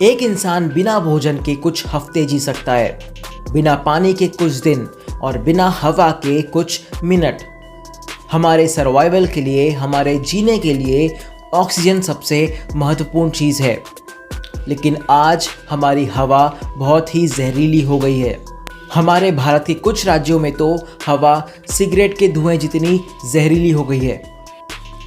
एक इंसान बिना भोजन के कुछ हफ्ते जी सकता है, बिना पानी के कुछ दिन और बिना हवा के कुछ मिनट। हमारे सर्वाइवल के लिए, हमारे जीने के लिए ऑक्सीजन सबसे महत्वपूर्ण चीज़ है। लेकिन आज हमारी हवा बहुत ही जहरीली हो गई है। हमारे भारत के कुछ राज्यों में तो हवा सिगरेट के धुएं जितनी जहरीली हो गई है।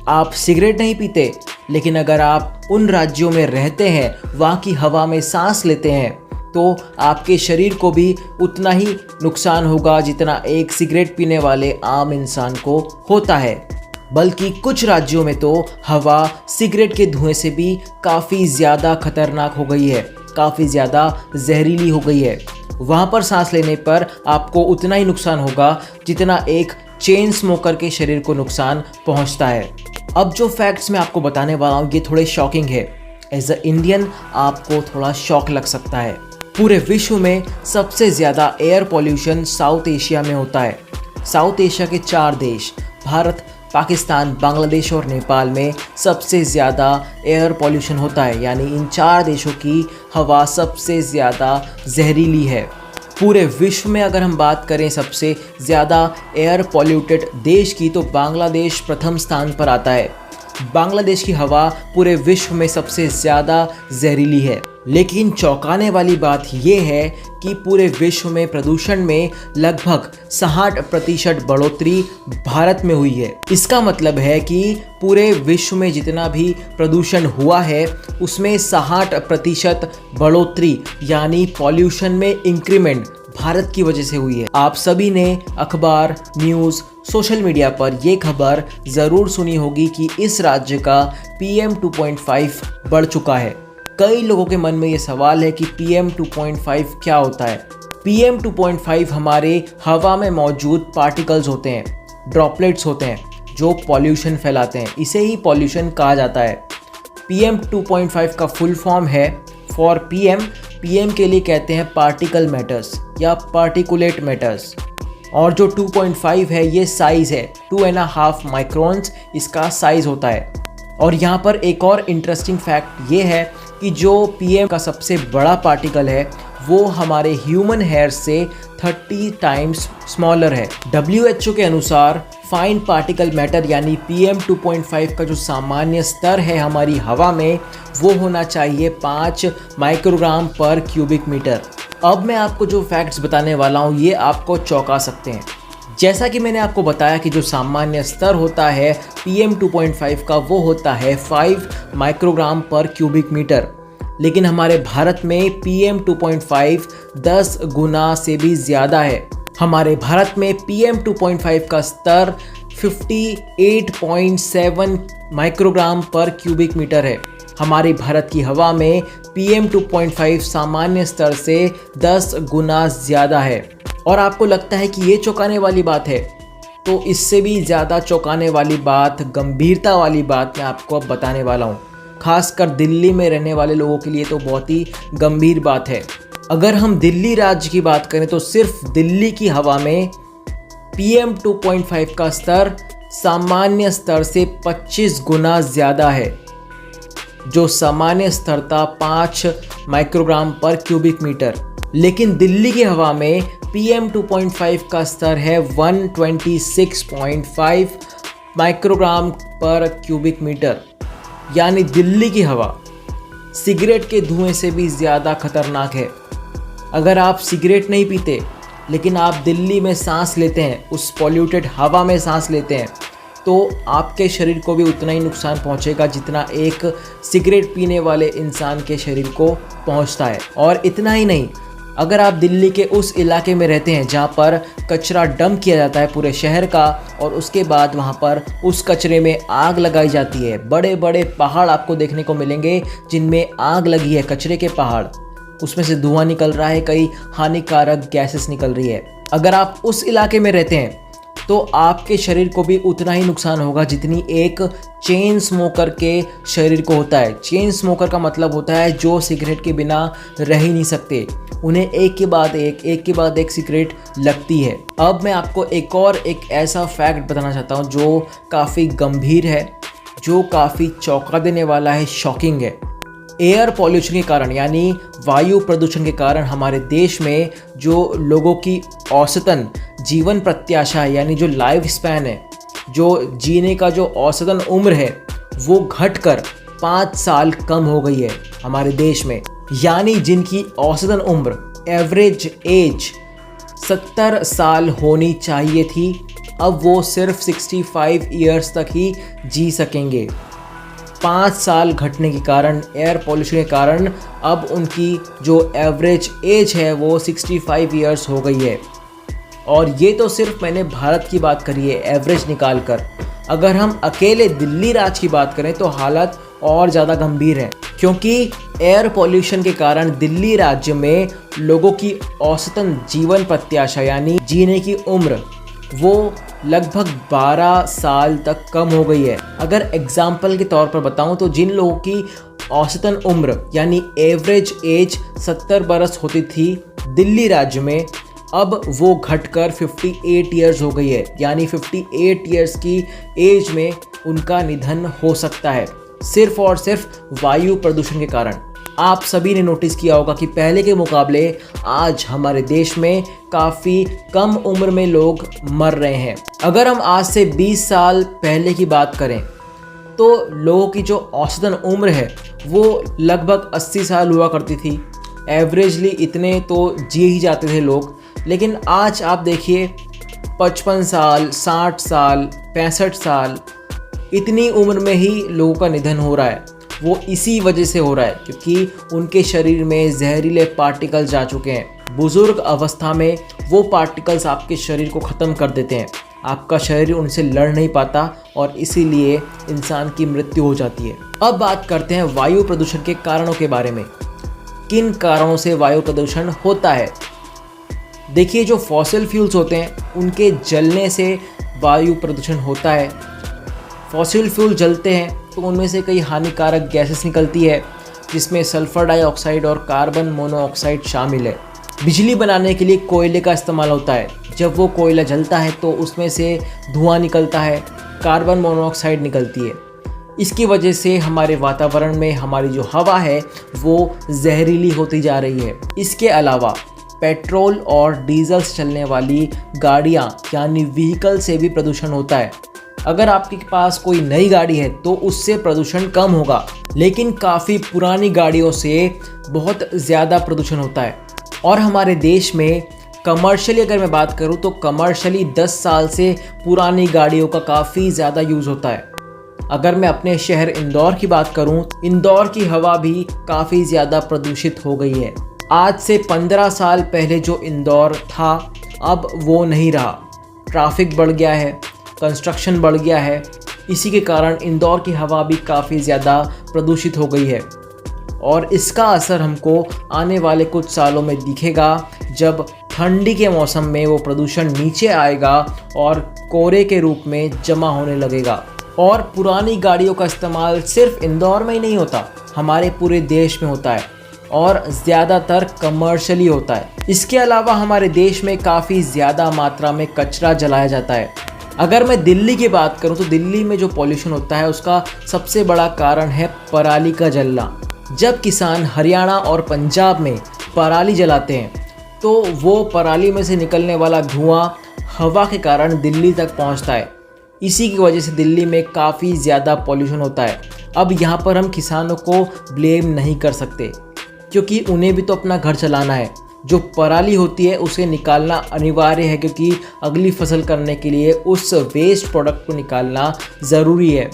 आप सिगरेट नहीं पीते, लेकिन अगर आप उन राज्यों में रहते हैं, वहाँ की हवा में सांस लेते हैं, तो आपके शरीर को भी उतना ही नुकसान होगा जितना एक सिगरेट पीने वाले आम इंसान को होता है। बल्कि कुछ राज्यों में तो हवा सिगरेट के धुएं से भी काफ़ी ज़्यादा खतरनाक हो गई है, काफ़ी ज़्यादा जहरीली हो गई है। वहाँ पर सांस लेने पर आपको उतना ही नुकसान होगा जितना एक चेन स्मोकर के शरीर को नुकसान पहुँचता है। अब जो फैक्ट्स मैं आपको बताने वाला हूँ ये थोड़े शॉकिंग है। एज अ इंडियन आपको थोड़ा शॉक लग सकता है। पूरे विश्व में सबसे ज़्यादा एयर पॉल्यूशन साउथ एशिया में होता है। साउथ एशिया के 4 देश भारत, पाकिस्तान, बांग्लादेश और नेपाल में सबसे ज़्यादा एयर पॉल्यूशन होता है। यानी इन 4 देशों की हवा सबसे ज़्यादा जहरीली है। पूरे विश्व में अगर हम बात करें सबसे ज़्यादा एयर पॉल्यूटेड देश की, तो बांग्लादेश प्रथम स्थान पर आता है। बांग्लादेश की हवा पूरे विश्व में सबसे ज़्यादा जहरीली है। लेकिन चौंकाने वाली बात यह है कि पूरे विश्व में प्रदूषण में लगभग 60% बढ़ोतरी भारत में हुई है। इसका मतलब है कि पूरे विश्व में जितना भी प्रदूषण हुआ है उसमें 60% बढ़ोतरी यानी पॉल्यूशन में इंक्रीमेंट भारत की वजह से हुई है। आप सभी ने अखबार, न्यूज़, सोशल मीडिया पर यह खबर ज़रूर सुनी होगी कि इस राज्य का PM 2.5 बढ़ चुका है। कई लोगों के मन में ये सवाल है कि PM 2.5 क्या होता है। PM 2.5 हमारे हवा में मौजूद पार्टिकल्स होते हैं, ड्रॉपलेट्स होते हैं जो पॉल्यूशन फैलाते हैं। इसे ही पॉल्यूशन कहा जाता है। PM 2.5 का फुल फॉर्म है फॉर PM के लिए कहते हैं पार्टिकल मैटर्स या पार्टिकुलेट मैटर्स। और जो 2.5 है ये साइज़ है, 2.5 माइक्रोन्स इसका साइज़ होता है। और यहाँ पर एक और इंटरेस्टिंग फैक्ट ये है कि जो PM का सबसे बड़ा पार्टिकल है वो हमारे ह्यूमन हेयर से 30 टाइम्स स्मॉलर है। WHO के अनुसार फाइन पार्टिकल मैटर यानी PM 2.5 का जो सामान्य स्तर है हमारी हवा में वो होना चाहिए 5 माइक्रोग्राम पर क्यूबिक मीटर। अब मैं आपको जो फैक्ट्स बताने वाला हूँ ये आपको चौंका सकते हैं। जैसा कि मैंने आपको बताया कि जो सामान्य स्तर होता है PM 2.5 का वो होता है 5 माइक्रोग्राम पर क्यूबिक मीटर। लेकिन हमारे भारत में PM 2.5 10 गुना से भी ज़्यादा है। हमारे भारत में PM 2.5 का स्तर 58.7 माइक्रोग्राम पर क्यूबिक मीटर है। हमारे भारत की हवा में PM 2.5 सामान्य स्तर से 10 गुना ज़्यादा है। और आपको लगता है कि ये चौंकाने वाली बात है, तो इससे भी ज़्यादा चौंकाने वाली बात, गंभीरता वाली बात मैं आपको अब बताने वाला हूँ। खासकर दिल्ली में रहने वाले लोगों के लिए तो बहुत ही गंभीर बात है। अगर हम दिल्ली राज्य की बात करें तो सिर्फ दिल्ली की हवा में PM 2.5 का स्तर सामान्य स्तर से 25 गुना ज़्यादा है, जो सामान्य स्तर था 5 माइक्रोग्राम पर क्यूबिक मीटर। लेकिन दिल्ली की हवा में PM 2.5 का स्तर है 126.5 माइक्रोग्राम पर क्यूबिक मीटर। यानी दिल्ली की हवा सिगरेट के धुएं से भी ज़्यादा खतरनाक है। अगर आप सिगरेट नहीं पीते लेकिन आप दिल्ली में सांस लेते हैं, उस पॉल्यूटेड हवा में सांस लेते हैं, तो आपके शरीर को भी उतना ही नुकसान पहुंचेगा जितना एक सिगरेट पीने वाले इंसान के शरीर को पहुंचता है। और इतना ही नहीं, अगर आप दिल्ली के उस इलाके में रहते हैं जहां पर कचरा डंप किया जाता है पूरे शहर का और उसके बाद वहां पर उस कचरे में आग लगाई जाती है, बड़े बड़े पहाड़ आपको देखने को मिलेंगे जिनमें आग लगी है, कचरे के पहाड़, उसमें से धुआं निकल रहा है, कई हानिकारक गैसेस निकल रही है। अगर आप उस इलाके में रहते हैं तो आपके शरीर को भी उतना ही नुकसान होगा जितनी एक चेन स्मोकर के शरीर को होता है। चेन स्मोकर का मतलब होता है जो सिगरेट के बिना रह ही नहीं सकते, उन्हें एक के बाद एक सिगरेट लगती है। अब मैं आपको एक ऐसा फैक्ट बताना चाहता हूँ जो काफ़ी गंभीर है, जो काफ़ी चौंका देने वाला है, शॉकिंग है। एयर पॉल्यूशन के कारण यानी वायु प्रदूषण के कारण हमारे देश में जो लोगों की औसतन जीवन प्रत्याशा यानी जो लाइफ स्पैन है, जो जीने का जो औसतन उम्र है, वो घटकर 5 साल कम हो गई है हमारे देश में। यानी जिनकी औसतन उम्र एवरेज एज 70 साल होनी चाहिए थी, अब वो सिर्फ 65 ईयर्स तक ही जी सकेंगे। 5 साल घटने के कारण, एयर पॉल्यूशन के कारण अब उनकी जो एवरेज एज है वो 65 ईयर्स हो गई है। और ये तो सिर्फ मैंने भारत की बात करी है एवरेज निकाल कर। अगर हम अकेले दिल्ली राज्य की बात करें तो हालत और ज़्यादा गंभीर है, क्योंकि एयर पॉल्यूशन के कारण दिल्ली राज्य में लोगों की औसतन जीवन प्रत्याशा यानी जीने की उम्र वो लगभग 12 साल तक कम हो गई है। अगर एग्जाम्पल के तौर पर बताऊं तो जिन लोगों की औसतन उम्र यानी एवरेज एज 70 बरस होती थी दिल्ली राज्य में, अब वो घटकर 58 ईयर्स हो गई है। यानी 58 ईयर्स की एज में उनका निधन हो सकता है, सिर्फ और सिर्फ वायु प्रदूषण के कारण। आप सभी ने नोटिस किया होगा कि पहले के मुकाबले आज हमारे देश में काफ़ी कम उम्र में लोग मर रहे हैं। अगर हम आज से 20 साल पहले की बात करें तो लोगों की जो औसतन उम्र है वो लगभग 80 साल हुआ करती थी। एवरेजली इतने तो जी ही जाते थे लोग, लेकिन आज आप देखिए 55 साल, 60 साल, 65 साल, इतनी उम्र में ही लोगों का निधन हो रहा है। वो इसी वजह से हो रहा है क्योंकि उनके शरीर में जहरीले पार्टिकल जा चुके हैं। बुजुर्ग अवस्था में वो पार्टिकल्स आपके शरीर को ख़त्म कर देते हैं, आपका शरीर उनसे लड़ नहीं पाता और इसीलिए इंसान की मृत्यु हो जाती है। अब बात करते हैं वायु प्रदूषण के कारणों के बारे में। किन कारणों से वायु प्रदूषण होता है? देखिए, जो फॉसिल फ्यूल्स होते हैं उनके जलने से वायु प्रदूषण होता है। फॉसिल फ्यूल जलते हैं तो उनमें से कई हानिकारक गैसेस निकलती है, जिसमें सल्फर डाइऑक्साइड और कार्बन मोनोऑक्साइड शामिल है। बिजली बनाने के लिए कोयले का इस्तेमाल होता है। जब वो कोयला जलता है तो उसमें से धुआं निकलता है, कार्बन मोनोऑक्साइड निकलती है। इसकी वजह से हमारे वातावरण में हमारी जो हवा है वो जहरीली होती जा रही है। इसके अलावा पेट्रोल और डीजल से चलने वाली गाड़ियाँ यानी व्हीकल से भी प्रदूषण होता है। अगर आपके पास कोई नई गाड़ी है तो उससे प्रदूषण कम होगा, लेकिन काफ़ी पुरानी गाड़ियों से बहुत ज़्यादा प्रदूषण होता है। और हमारे देश में कमर्शियली अगर मैं बात करूं तो कमर्शियली 10 साल से पुरानी गाड़ियों का काफ़ी ज़्यादा यूज़ होता है। अगर मैं अपने शहर इंदौर की बात करूं, इंदौर की हवा भी काफ़ी ज़्यादा प्रदूषित हो गई है। आज से 15 साल पहले जो इंदौर था अब वो नहीं रहा। ट्रैफिक बढ़ गया है, कंस्ट्रक्शन बढ़ गया है, इसी के कारण इंदौर की हवा भी काफ़ी ज़्यादा प्रदूषित हो गई है। और इसका असर हमको आने वाले कुछ सालों में दिखेगा, जब ठंडी के मौसम में वो प्रदूषण नीचे आएगा और कोहरे के रूप में जमा होने लगेगा। और पुरानी गाड़ियों का इस्तेमाल सिर्फ इंदौर में ही नहीं होता, हमारे पूरे देश में होता है और ज़्यादातर कमर्शियली होता है। इसके अलावा हमारे देश में काफ़ी ज़्यादा मात्रा में कचरा जलाया जाता है। अगर मैं दिल्ली की बात करूं तो दिल्ली में जो पॉल्यूशन होता है उसका सबसे बड़ा कारण है पराली का जलना। जब किसान हरियाणा और पंजाब में पराली जलाते हैं तो वो पराली में से निकलने वाला धुआं हवा के कारण दिल्ली तक पहुंचता है। इसी की वजह से दिल्ली में काफ़ी ज़्यादा पॉल्यूशन होता है। अब यहाँ पर हम किसानों को ब्लेम नहीं कर सकते, क्योंकि उन्हें भी तो अपना घर चलाना है। जो पराली होती है उसे निकालना अनिवार्य है, क्योंकि अगली फसल करने के लिए उस वेस्ट प्रोडक्ट को निकालना ज़रूरी है।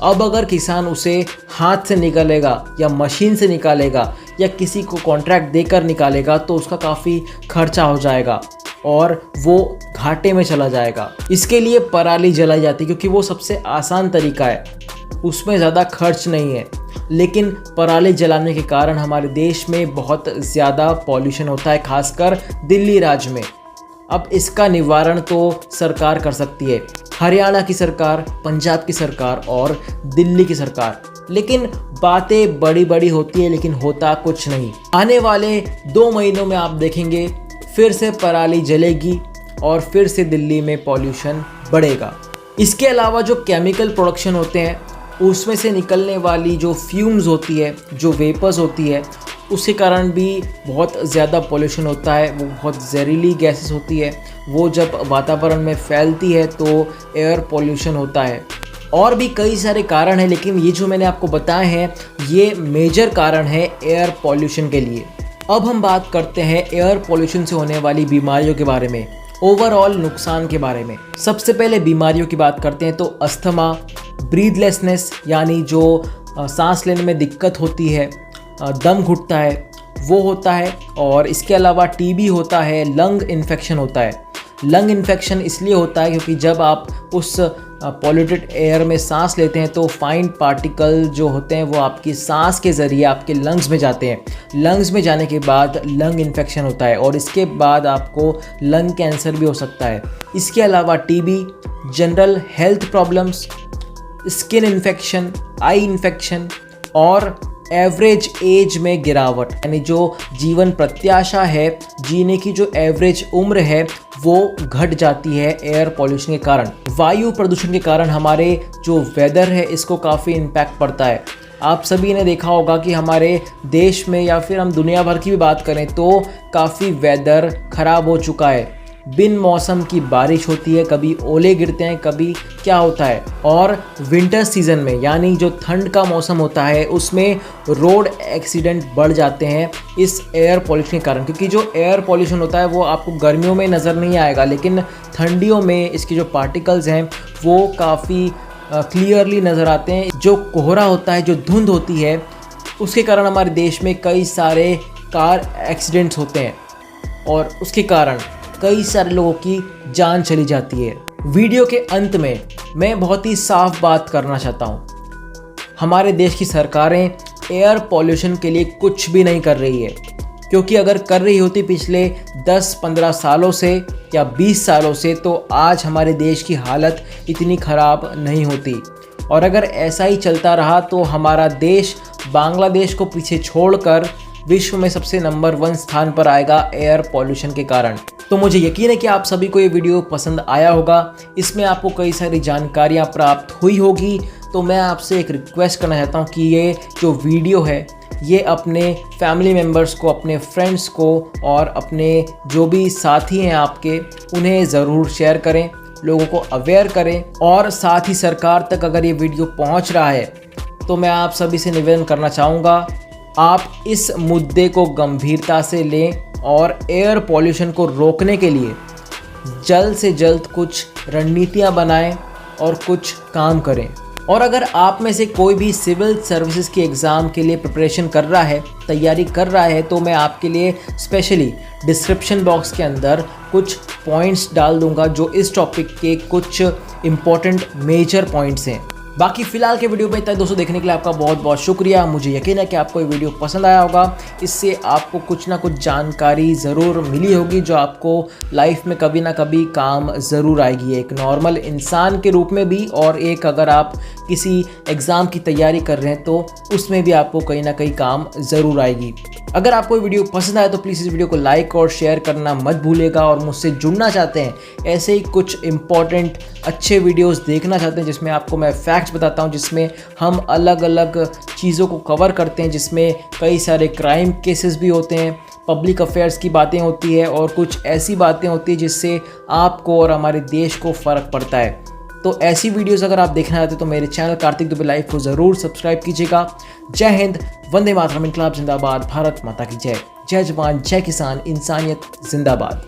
अब अगर किसान उसे हाथ से निकालेगा या मशीन से निकालेगा या किसी को कॉन्ट्रैक्ट देकर निकालेगा तो उसका काफ़ी खर्चा हो जाएगा और वो घाटे में चला जाएगा। इसके लिए पराली जलाई जाती है क्योंकि वो सबसे आसान तरीका है, उसमें ज़्यादा खर्च नहीं है। लेकिन पराली जलाने के कारण हमारे देश में बहुत ज़्यादा पॉल्यूशन होता है, खासकर दिल्ली राज्य में। अब इसका निवारण तो सरकार कर सकती है, हरियाणा की सरकार, पंजाब की सरकार और दिल्ली की सरकार। लेकिन बातें बड़ी बड़ी होती है लेकिन होता कुछ नहीं। आने वाले 2 महीनों में आप देखेंगे फिर से पराली जलेगी और फिर से दिल्ली में पॉल्यूशन बढ़ेगा। इसके अलावा जो केमिकल प्रोडक्शन होते हैं उसमें से निकलने वाली जो फ्यूम्स होती है, जो वेपर्स होती है, उसके कारण भी बहुत ज़्यादा पोल्यूशन होता है। वो बहुत जहरीली गैसेस होती है, वो जब वातावरण में फैलती है तो एयर पोल्यूशन होता है। और भी कई सारे कारण हैं, लेकिन ये जो मैंने आपको बताए हैं ये मेजर कारण है एयर पोल्यूशन के लिए। अब हम बात करते हैं एयर पोल्यूशन से होने वाली बीमारियों के बारे में, ओवरऑल नुकसान के बारे में। सबसे पहले बीमारियों की बात करते हैं तो अस्थमा, ब्रीथलेसनेस यानी जो सांस लेने में दिक्कत होती है, दम घुटता है, वो होता है। और इसके अलावा टीबी होता है, लंग इन्फेक्शन होता है। लंग इन्फेक्शन इसलिए होता है क्योंकि जब आप उस पॉल्यूटेड एयर में सांस लेते हैं तो फाइन पार्टिकल जो होते हैं वो आपकी सांस के ज़रिए आपके लंग्स में जाते हैं। लंग्स में जाने के बाद लंग इन्फेक्शन होता है और इसके बाद आपको लंग कैंसर भी हो सकता है। इसके अलावा TB, general health problems, skin infection, eye infection और एवरेज एज में गिरावट, यानी जो जीवन प्रत्याशा है, जीने की जो एवरेज उम्र है वो घट जाती है एयर पोल्यूशन के कारण। वायु प्रदूषण के कारण हमारे जो वेदर है इसको काफ़ी इम्पैक्ट पड़ता है। आप सभी ने देखा होगा कि हमारे देश में या फिर हम दुनिया भर की भी बात करें तो काफ़ी वेदर ख़राब हो चुका है। बिन मौसम की बारिश होती है, कभी ओले गिरते हैं, कभी क्या होता है। और विंटर सीजन में यानी जो ठंड का मौसम होता है उसमें रोड एक्सीडेंट बढ़ जाते हैं इस एयर पोल्यूशन के कारण। क्योंकि जो एयर पोल्यूशन होता है वो आपको गर्मियों में नज़र नहीं आएगा, लेकिन ठंडियों में इसके जो पार्टिकल्स हैं वो काफ़ी क्लियरली नज़र आते हैं। जो कोहरा होता है, जो धुंध होती है, उसके कारण हमारे देश में कई सारे कार एक्सीडेंट्स होते हैं और उसके कारण कई सारे लोगों की जान चली जाती है। वीडियो के अंत में मैं बहुत ही साफ बात करना चाहता हूँ, हमारे देश की सरकारें एयर पोल्यूशन के लिए कुछ भी नहीं कर रही है। क्योंकि अगर कर रही होती पिछले 10-15 सालों से या 20 सालों से तो आज हमारे देश की हालत इतनी ख़राब नहीं होती। और अगर ऐसा ही चलता रहा तो हमारा देश बांग्लादेश को पीछे छोड़कर विश्व में सबसे नंबर 1 स्थान पर आएगा एयर पोल्यूशन के कारण। तो मुझे यकीन है कि आप सभी को ये वीडियो पसंद आया होगा, इसमें आपको कई सारी जानकारियाँ प्राप्त हुई होगी। तो मैं आपसे एक रिक्वेस्ट करना चाहता हूँ कि ये जो वीडियो है ये अपने फैमिली मेम्बर्स को, अपने फ्रेंड्स को और अपने जो भी साथी हैं आपके, उन्हें ज़रूर शेयर करें, लोगों को अवेयर करें। और साथ ही सरकार तक अगर ये वीडियो पहुँच रहा है तो मैं आप सभी से निवेदन करना चाहूँगा, आप इस मुद्दे को गंभीरता से लें और एयर पोल्यूशन को रोकने के लिए जल्द से जल्द कुछ रणनीतियाँ बनाएं और कुछ काम करें। और अगर आप में से कोई भी सिविल सर्विसेज की एग्ज़ाम के लिए प्रिपरेशन कर रहा है, तैयारी कर रहा है, तो मैं आपके लिए स्पेशली डिस्क्रिप्शन बॉक्स के अंदर कुछ पॉइंट्स डाल दूंगा जो इस टॉपिक के कुछ इम्पॉर्टेंट मेजर पॉइंट्स हैं। बाकी फ़िलहाल के वीडियो में इतना दोस्तों देखने के लिए आपका बहुत बहुत शुक्रिया। मुझे यकीन है कि आपको ये वीडियो पसंद आया होगा। इससे आपको कुछ ना कुछ जानकारी ज़रूर मिली होगी जो आपको लाइफ में कभी ना कभी काम ज़रूर आएगी, एक नॉर्मल इंसान के रूप में भी, और एक अगर आप किसी एग्ज़ाम की तैयारी कर रहे हैं तो उसमें भी आपको कहीं ना कहीं काम ज़रूर आएगी। अगर आपको ये वीडियो पसंद आया तो प्लीज़ इस वीडियो को लाइक और शेयर करना मत भूलिएगा। और मुझसे जुड़ना चाहते हैं, ऐसे ही कुछ इंपॉर्टेंट अच्छे वीडियोस देखना चाहते हैं जिसमें आपको मैं फैक्ट्स बताता हूं, जिसमें हम अलग अलग चीज़ों को कवर करते हैं, जिसमें कई सारे क्राइम केसेस भी होते हैं, पब्लिक अफेयर्स की बातें होती है और कुछ ऐसी बातें होती है जिससे आपको और हमारे देश को फ़र्क पड़ता है। तो ऐसी वीडियोस अगर आप देखना चाहते हैं तो मेरे चैनल कार्तिक दुबे लाइव को ज़रूर सब्सक्राइब कीजिएगा। जय हिंद, वंदे मातरम, इनकलाब जिंदाबाद, भारत माता की जय। जय जवान, जय किसान, इंसानियत जिंदाबाद।